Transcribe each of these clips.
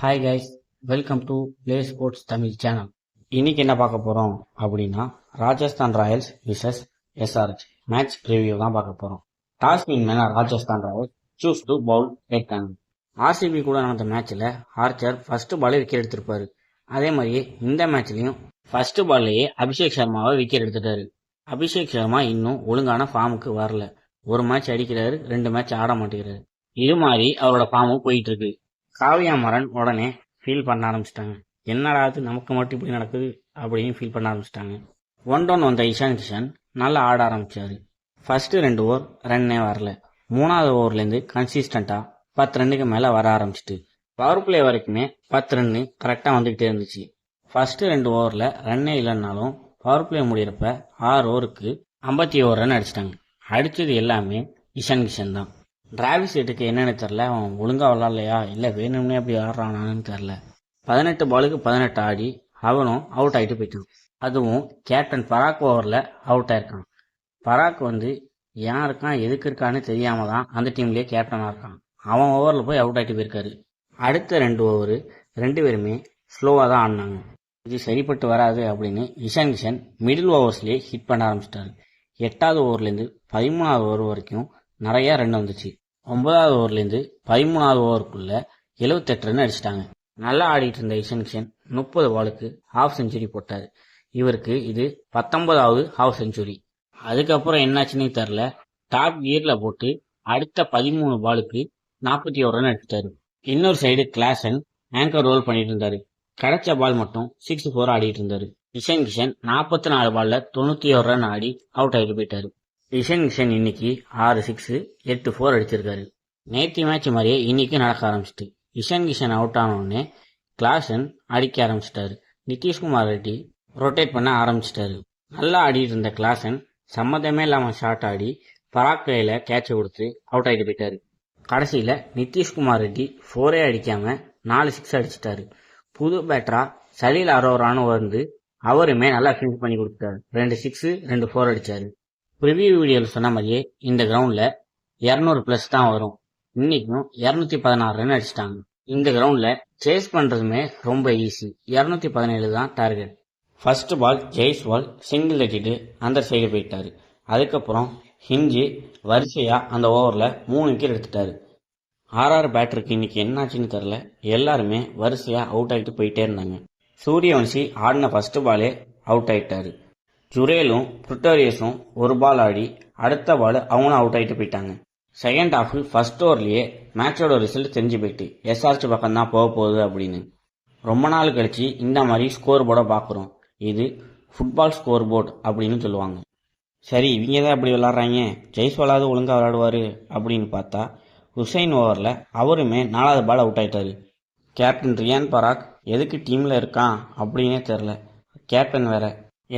Hi guys, welcome to Play Sports Tamil channel. இன்னைக்கு என்ன பார்க்க போறோம் அப்படின்னா, Rajasthan Royals versus SRH match review தான் பார்க்க போறோம். டாஸ் வின் பண்ண Rajasthan Royals choose to bowl கேட்டாங்க. ஆர்சிபி கூட நடந்த மேட்ச்ல ஆர்ச்சர் ஃபர்ஸ்ட் பாலே விக்கெட் எடுத்திருப்பாரு. அதே மாதிரியே இந்த மேட்ச்லயும் ஃபர்ஸ்ட் பால்லையே அபிஷேக் சர்மாவை விக்கெட் எடுத்துட்டாரு. அபிஷேக் சர்மா இன்னும் ஒழுங்கான ஃபார்முக்கு வரல. ஒரு மேட்ச் அடிக்கிறாரு, 2 மேட்ச் ஆட மாட்டேங்கிறாரு. இது மாதிரி அவரோட ஃபார்மும் போயிட்டு இருக்கு. காவியா மரன் உடனே ஃபீல் பண்ண ஆரம்பிச்சிட்டாங்க. என்னடா அது நமக்கு மட்டும் இப்படி நடக்குது அப்படின்னு ஃபீல் பண்ண ஆரம்பிச்சிட்டாங்க. 1 டவுன் வந்த இஷான் கிஷன் நல்லா ஆட ஆரம்பிச்சாரு. ஃபர்ஸ்ட் 2 ஓவர் ரன்னே வரல. 3வது ஓவர்லேருந்து கன்சிஸ்டண்டா 10 ரன்னுக்கு மேல வர ஆரம்பிச்சிட்டு பவர் பிளே வரைக்குமே 10 ரன்னு கரெக்டா வந்துகிட்டே இருந்துச்சு. ஃபர்ஸ்ட் 2 ஓவர்ல ரன்னே இல்லைன்னாலும் பவர் பிளே முடிகிறப்ப 6 ஓவருக்கு 51 ரன் அடிச்சிட்டாங்க. அடிச்சது எல்லாமே இஷான் கிஷன் தான். டிராவிஸ் ஹெட்டுக்கு என்னன்னு தெரில, அவன் ஒழுங்கா விளாட்லையா இல்லை வேணும்னே அப்படி ஆடுறானான்னு தெரில. 18 பாலுக்கு 18 ஆடி அவனும் அவுட் ஆகிட்டு போயிட்டான். அதுவும் கேப்டன் பராக் ஓவரில் அவுட் ஆயிருக்கான். பராக் ஏன் இருக்கான் எதுக்கு இருக்கான்னு தெரியாம தான் அந்த டீம்லேயே கேப்டனாக இருக்கான். அவன் ஓவரில் போய் அவுட் ஆகிட்டு போயிருக்காரு. அடுத்த 2 ஓவரு 2 பேருமே ஸ்லோவாக தான் ஆடினாங்க. இது சரிப்பட்டு வராது அப்படின்னு இஷான் கிஷன் மிடில் ஓவர்ஸ்லேயே ஹிட் பண்ண ஆரம்பிச்சிட்டாரு. 8வது ஓவர்லேருந்து 13வது ஓவர் வரைக்கும் நிறைய ரன் வந்துச்சு. 9வது ஓவர்லேருந்து 13வது ஓவருக்குள்ள 78 ரன் அடிச்சிட்டாங்க. நல்லா ஆடிட்டு இருந்த இஷான் கிஷன் 30 பாலுக்கு ஹாஃப் செஞ்சுரி போட்டாரு. இவருக்கு இது 19வது ஹாஃப் செஞ்சுரி. அதுக்கப்புறம் என்னாச்சுன்னு தெரில, டாப் கியர்ல போட்டு அடுத்த 13 பாலுக்கு 41 ரன் அடிச்சிட்டாரு. இன்னொரு சைடு கிளாசன் ஆங்கர் ரோல் பண்ணிட்டு இருந்தாரு. கிடைச்ச பால் மட்டும் 6-4 ஆடிட்டு இருந்தாரு. இஷான் கிஷன் 44 பால்ல 91 ரன் ஆடி அவுட் ஆகிட்டு போயிட்டாரு. இஷான் கிஷன் இன்னைக்கு 6 6 8 4 அடிச்சிருக்காரு. நேற்று மேட்ச் மாதிரியே இன்னைக்கு நடக்க ஆரம்பிச்சிட்டு இஷான் கிஷன் அவுட் ஆனவுடனே கிளாசன் அடிக்க ஆரம்பிச்சிட்டாரு. நிதிஷ்குமார் ரெட்டி ரொட்டேட் பண்ண ஆரம்பிச்சிட்டாரு. நல்லா ஆடிட்டு இருந்த கிளாசன் சம்மந்தமே இல்லாமல் ஷாட் ஆடி பராக் கையில கேட்சை கொடுத்து அவுட் ஆகிட்டு போயிட்டாரு. கடைசியில நிதிஷ்குமார் ரெட்டி 4 அடிக்காம 4 6 அடிச்சிட்டாரு. புது பேட்டரா சலீல் அரோரான்னு அவருமே நல்லா ஃபினிஷ் பண்ணி கொடுத்தாரு. 2 6 2 4 அடிச்சாரு. ப்ரிவியூ வீடியோவில் சொன்ன மாதிரியே இந்த கிரவுண்ட்ல 200+ தான் வரும். இன்னைக்கும் 216 ரன் அடிச்சிட்டாங்க. இந்த கிரவுண்ட்ல சேஸ் பண்றதுமே ரொம்ப ஈஸி. 217 தான் target. First ball Jaiswal single அடிச்சுட்டு அந்த சைடு போயிட்டாரு. அதுக்கப்புறம் ஹிஞ்சி வரிசையா அந்த ஓவர்ல 3 விக்கெட் எடுத்துட்டாரு. ஆர்ஆர் பேட்டருக்கு இன்னைக்கு என்னாச்சுன்னு தெரியல, எல்லாருமே வரிசையா அவுட் ஆகிட்டு போயிட்டே இருந்தாங்க. சூரியவன்சி ஆடின ஃபர்ஸ்ட் பாலே அவுட் ஆயிட்டாரு. ஜுரேலும் புட்டோரியஸும் ஒரு பால் ஆடி அடுத்த பால் அவங்களும் அவுட் ஆகிட்டு போயிட்டாங்க. செகண்ட் ஹாஃப் ஃபர்ஸ்ட் ஓவர்லயே மேட்சோட ரிசல்ட் தெரிஞ்சு போயிட்டு எஸ்ஆர்எச் பக்கம் தான் போக போகுது அப்படின்னு. ரொம்ப நாள் கழிச்சு இந்த மாதிரி ஸ்கோர் போர்டை பார்க்குறோம். இது ஃபுட்பால் ஸ்கோர் போர்டு அப்படின்னு சொல்லுவாங்க. சரி, இவங்க தான் அப்படி விளாட்றாங்க, ஜெய்ஸ்வாலாவது ஒழுங்காக விளாடுவாரு அப்படின்னு பார்த்தா ஹுசைன் ஓவரில் அவருமே 4வது பால் அவுட் ஆயிட்டாரு. கேப்டன் ரியான் பராக் எதுக்கு டீமில் இருக்கான் அப்படின்னே தெரில. கேப்டன் வேற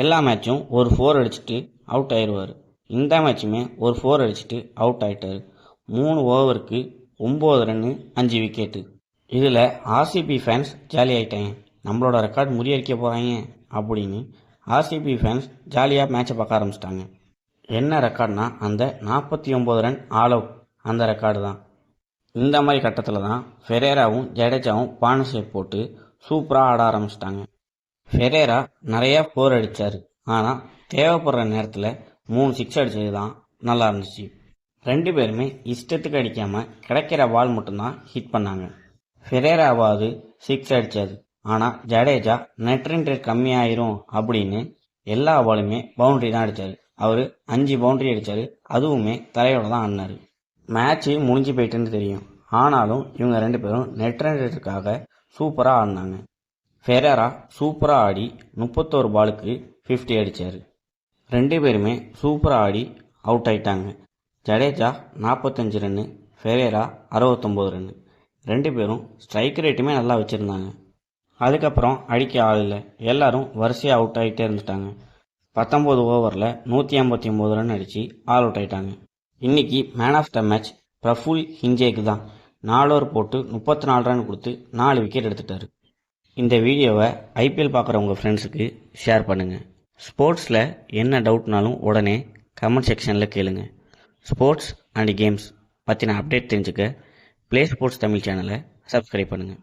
எல்லா மேட்சும் ஒரு 4 அடிச்சுட்டு அவுட் ஆயிடுவார். இந்த மேட்சுமே ஒரு 4 அடிச்சுட்டு அவுட் ஆயிட்டாரு. 3 ஓவருக்கு 9 ரன்னு 5 விக்கெட்டு. இதில் ஆர்சிபி ஃபேன்ஸ் ஜாலி ஆகிட்டாங்க. நம்மளோட ரெக்கார்ட் முறியடிக்க போகிறாங்க அப்படின்னு ஆர்சிபி ஃபேன்ஸ் ஜாலியாக மேட்சை பார்க்க ஆரம்பிச்சிட்டாங்க. என்ன ரெக்கார்ட்னா அந்த 49 ரன் ஆல் அவுட், அந்த ரெக்கார்டு தான். இந்த மாதிரி கட்டத்தில் தான் ஃபெரேராவும் ஜடேஜாவும் பார்ட்னர்ஷிப் போட்டு சூப்பராக ஆட ஆரம்பிச்சிட்டாங்க. ஃபெரேரா நிறைய 4 அடித்தார். ஆனால் தேவைப்படுற நேரத்தில் 3 6 அடித்தது தான் நல்லா இருந்துச்சு. 2 பேருமே இஷ்டத்துக்கு அடிக்காமல் கிடைக்கிற பால் மட்டும்தான் ஹிட் பண்ணாங்க. ஃபெரேராவாவது 6 அடித்தார். ஆனால் ஜடேஜா நெட் ரன் ரேட் கம்மியாயிரும் அப்படின்னு எல்லா பாலுமே பவுண்டரி தான் அடித்தார். அவர் 5 பவுண்டரி அடித்தார். அதுவுமே தலையோட தான் ஆடினார். மேட்ச்சு முடிஞ்சு போயிட்டுன்னு தெரியும். ஆனாலும் இவங்க 2 பேரும் நெட் ரன் ரேட்டுக்காக சூப்பராக ஆடினாங்க. ஃபெரேரா சூப்பராக ஆடி 31 பாலுக்கு 50 அடித்தார். 2 பேருமே சூப்பராக ஆடி அவுட் ஆயிட்டாங்க. Jadeja 45 run, Ferreira 69 run. 2 பேரும் ஸ்ட்ரைக் ரேட்டுமே நல்லா வச்சுருந்தாங்க. அதுக்கப்புறம் அடிக்க ஆள் இல்லை, எல்லாரும் வரிசையாக அவுட் ஆகிட்டே இருந்துட்டாங்க. 19 ஓவரில் 159 ரன் அடித்து ஆல் அவுட் ஆயிட்டாங்க. இன்னைக்கு man of the match Praful ஹிஞ்சேக்கு தான். 4 ஓவர் போட்டு 34 ரன் கொடுத்து 4 விக்கெட் எடுத்துட்டாரு. இந்த வீடியோவை ஐபிஎல் பார்க்குற உங்கள் ஃப்ரெண்ட்ஸுக்கு ஷேர் பண்ணுங்கள். ஸ்போர்ட்ஸில் என்ன டவுட்னாலும் உடனே கமெண்ட் செக்ஷனில் கேளுங்க. ஸ்போர்ட்ஸ் அண்ட் கேம்ஸ் பற்றின அப்டேட் தெரிஞ்சுக்க ப்ளே ஸ்போர்ட்ஸ் தமிழ் சேனலை சப்ஸ்கிரைப் பண்ணுங்கள்.